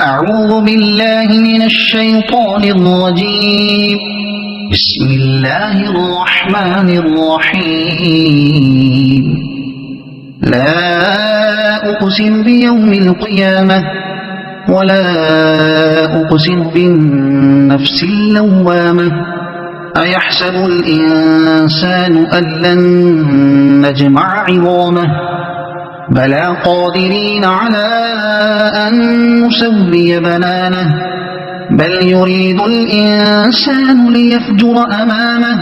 أعوذ بالله من الشيطان الرجيم. بسم الله الرحمن الرحيم. لا أقسم بيوم القيامة ولا أقسم بالنفس اللوامة. أيحسب الإنسان أن لن نجمع عظامه بلى قادرين على أن نسوي بنانه بل يريد الإنسان ليفجر أمامه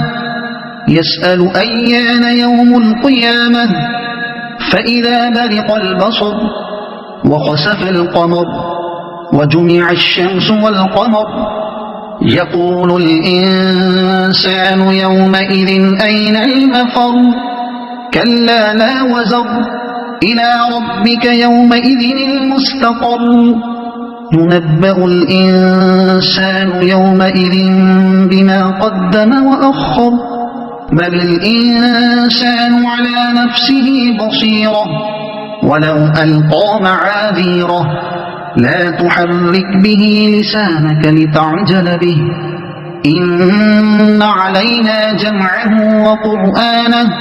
يسأل أيان يوم القيامة فإذا برق البصر وخسف القمر وجمع الشمس والقمر يقول الإنسان يومئذ أين المفر كلا لا وزر إلى ربك يومئذ المستقر ينبأ الإنسان يومئذ بما قدم وأخر بل الإنسان على نفسه بصيرة ولو ألقى معاذيره لا تحرك به لسانك لتعجل به إن علينا جمعه وقرآنه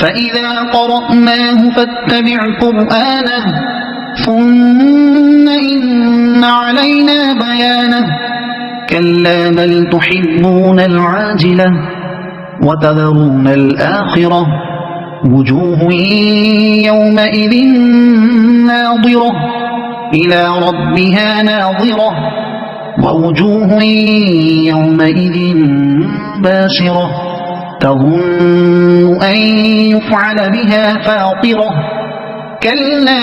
فإذا قرأناه فاتبع قرآنه ثم إن علينا بيانه كلا بل تحبون العاجلة وتذرون الآخرة وجوه يومئذ ناظرة إلى ربها ناظرة ووجوه يومئذ باسرة تظن أن يفعل بها فاقرة كلا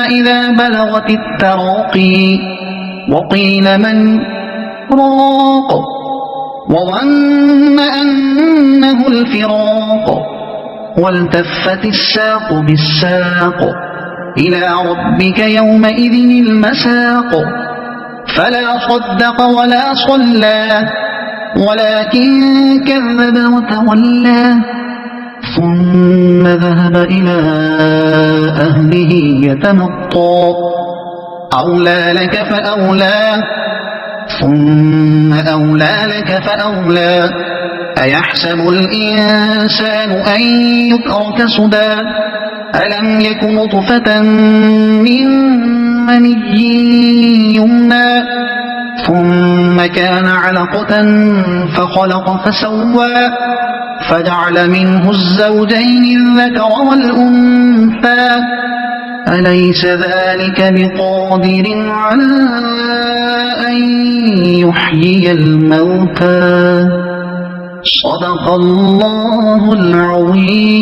إذا بلغت التراقي وقيل من راق وظن أنه الفراق والتفت الساق بالساق إلى ربك يومئذ المساق فلا صدق ولا صلى ولكن كذب وتولى ثم ذهب إلى أهله يتمطى أولى لك فأولى ثم أولى لك فأولى أيحسب الإنسان أن يترك سدى ألم يك نطفة من مني يمنى ثم كان علقة فخلق فسوى فجعل منه الزوجين الذكر والأنثى أليس ذلك بقادر على أن يحيي الموتى صدق الله العظيم.